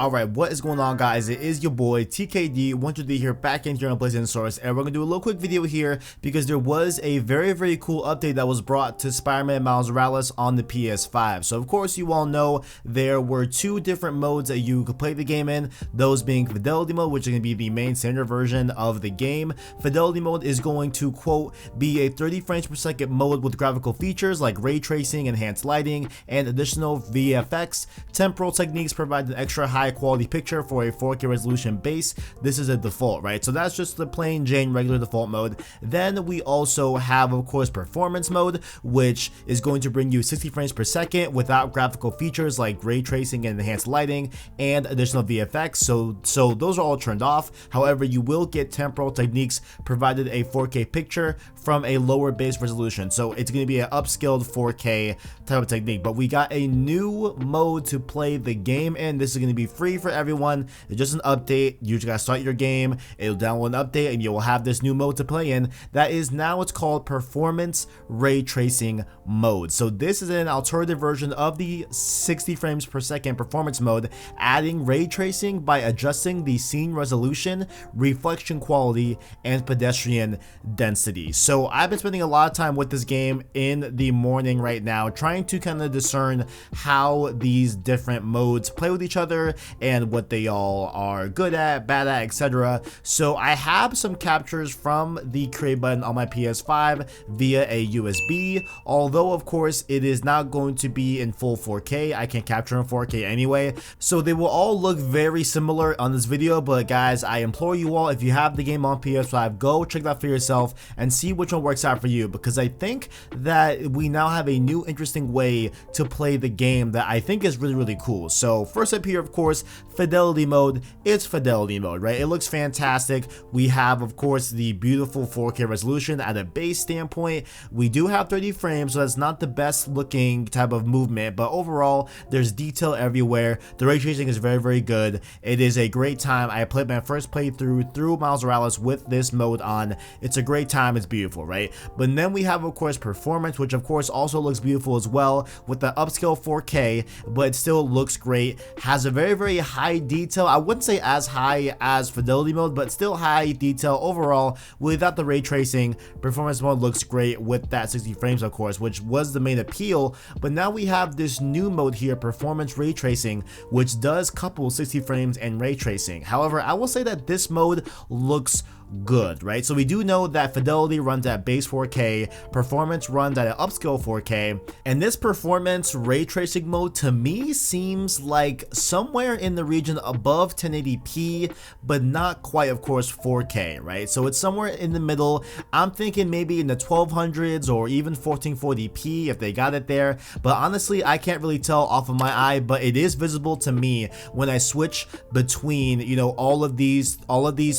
Alright, what is going on, guys? It is your boy TKD123 here, back in here on PlayStation Source, and we're gonna do a little quick video here because there was a very cool update that was brought to Spider-Man Miles Morales on the PS5. So of course you all know there were two different modes that you could play the game in, those being Fidelity mode, which is gonna be the main standard version of the game. Fidelity mode is going to, quote, be a 30 frames per second mode with graphical features like ray tracing, enhanced lighting, and additional VFX. Temporal techniques provide an extra high quality picture for a 4K resolution base. This is a default, right? So that's just the plain Jane regular default mode. Then we also have, of course, performance mode, which is going to bring you 60 frames per second without graphical features like ray tracing and enhanced lighting and additional VFX. So those are all turned off. However, you will get temporal techniques provided a 4K picture from a lower base resolution. So it's going to be an upscaled 4K type of technique. But we got a new mode to play the game in. This is going to be free for everyone. It's just an update. You just gotta start your game, it'll download an update, and you will have this new mode to play in. That is now, it's called performance ray tracing mode. So this is an alternative version of the 60 frames per second performance mode, adding ray tracing by adjusting the scene resolution, reflection quality, and pedestrian density. So I've been spending a lot of time with this game in the morning right now, trying to kind of discern how these different modes play with each other and what they all are good at, bad at, etc. So I have some captures from the create button on my PS5 via a USB, although of course it is not going to be in full 4K. I can capture in 4K anyway, so they will all look very similar on this video. But guys, I implore you all, if you have the game on PS5, go check that for yourself and see which one works out for you, because I think that we now have a new interesting way to play the game that I think is really cool. So first up here, of course, Fidelity mode. It's Fidelity mode, right? It looks fantastic. We have, of course, the beautiful 4K resolution at a base standpoint. We do have 30 frames, so that's not the best looking type of movement, but overall there's detail everywhere. The ray tracing is very good. It is a great time. I played my first playthrough through Miles Morales with this mode on. It's a great time. It's beautiful, right? But then we have, of course, performance, which of course also looks beautiful as well with the upscale 4K, but it still looks great. Has a very high detail. I wouldn't say as high as Fidelity mode, but still high detail overall without the ray tracing. Performance mode looks great with that 60 frames, of course, which was the main appeal. But now we have this new mode here, performance ray tracing, which does couple 60 frames and ray tracing. However, I will say that this mode looks good, right? So we do know that Fidelity runs at base 4K, performance runs at an upscale 4K, and this performance ray tracing mode to me seems like somewhere in the region above 1080p, but not quite, of course, 4K, right? So it's somewhere in the middle. I'm thinking maybe in the 1200s or even 1440p if they got it there, but honestly I can't really tell off of my eye. But it is visible to me when I switch between, you know, all of these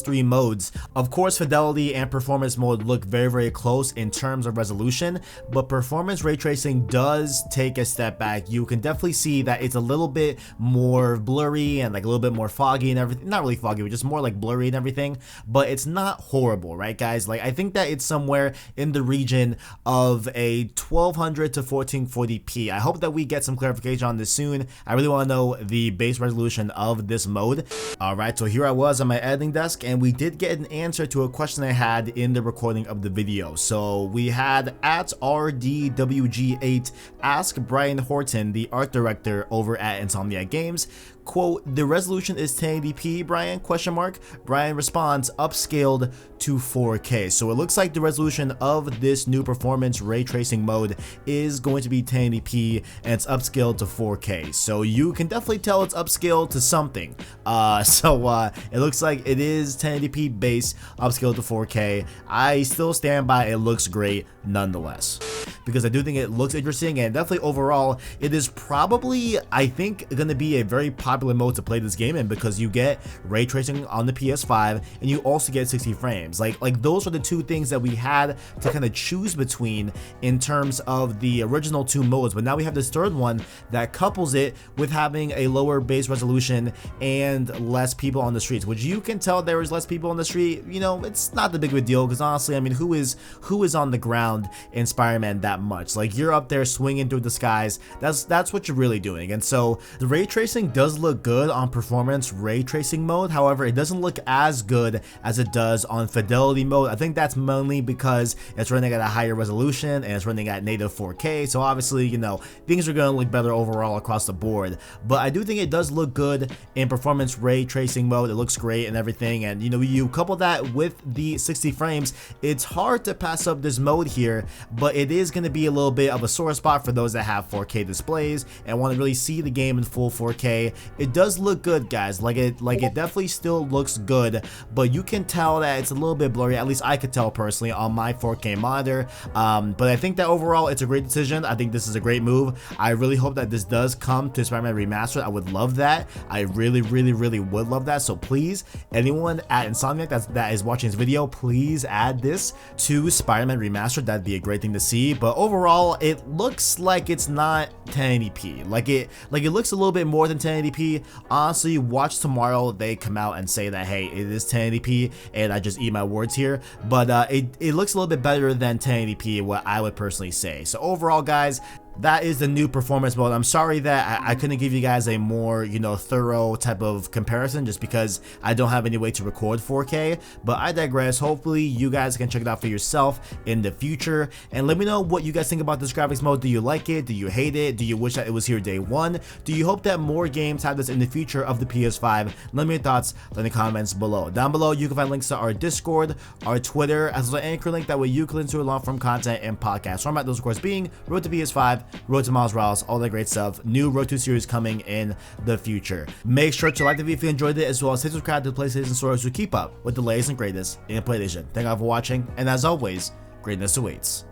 three modes. Of course, Fidelity and performance mode look very close in terms of resolution, but performance ray tracing does take a step back. You can definitely see that it's a little bit more blurry and like a little bit more foggy and everything. Not really foggy, but just more like blurry and everything, but it's not horrible, right guys? Like, I think that it's somewhere in the region of a 1200 to 1440p. I hope that we get some clarification on this soon. I really want to know the base resolution of this mode. Alright, so here I was on my editing desk, and we did get an answer to a question I had in the recording of the video. So we had at RDWG8 ask Brian Horton, the art director over at Insomniac Games, quote, "The resolution is 1080p, Brian? Question mark. Brian responds, upscaled to 4K. So it looks like the resolution of this new performance ray tracing mode is going to be 1080p, and it's upscaled to 4K. So you can definitely tell it's upscaled to something. It looks like it is 1080p base, upscaled to 4K. I still stand by it looks great nonetheless, because I do think it looks interesting, and definitely overall it is probably, I think, going to be a very popular mode to play this game in, because you get ray tracing on the PS5 and you also get 60 frames. Like those are the two things that we had to kind of choose between in terms of the original two modes, but now we have this third one that couples it with having a lower base resolution and less people on the streets, which you can tell there is less people on the street. You know, it's not the big of a deal, because honestly, I mean, who is on the ground around in Spider-Man that much. Like, you're up there swinging through the skies. That's what you're really doing. And so the ray tracing does look good on performance ray tracing mode. However, it doesn't look as good as it does on fidelity mode. I think that's mainly because it's running at a higher resolution and it's running at native 4K. So obviously, you know, things are going to look better overall across the board. But I do think it does look good in performance ray tracing mode. It looks great and everything. And you know, you couple that with the 60 frames, it's hard to pass up this mode here, but it is going to be a little bit of a sore spot for those that have 4K displays and want to really see the game in full 4K. It does look good, guys. Like it definitely still looks good, but you can tell that it's a little bit blurry. At least I could tell personally on my 4K monitor. But I think that overall it's a great decision. I think this is a great move. I really hope that this does come to Spider-Man Remastered. I would love that. I really would love that. So please, anyone at Insomniac that is watching this video, please add this to Spider-Man Remastered. That'd be a great thing to see. But overall, it looks like it's not 1080p. Like it looks a little bit more than 1080p. Honestly, watch tomorrow they come out and say that, hey, it is 1080p, and I just eat my words here. But it looks a little bit better than 1080p, what I would personally say. So overall, guys, that is the new performance mode. I'm sorry that I couldn't give you guys a more, you know, thorough type of comparison just because I don't have any way to record 4K, but I digress. Hopefully you guys can check it out for yourself in the future, and let me know what you guys think about this graphics mode. Do you like it? Do you hate it? Do you wish that it was here day one? Do you hope that more games have this in the future of the PS5? Let me know your thoughts in the comments below. Down below you can find links to our Discord, our Twitter, as well as an Anchor link. That way you can listen to long form content and podcast format. Those of course being Road to PS5, Road to Miles Morales, all that great stuff. New Road to series coming in the future. Make sure to like the video if you enjoyed it, as well as hit subscribe to the PlayStation Stories to keep up with the latest and greatest in PlayStation. Thank you all for watching, and as always, greatness awaits.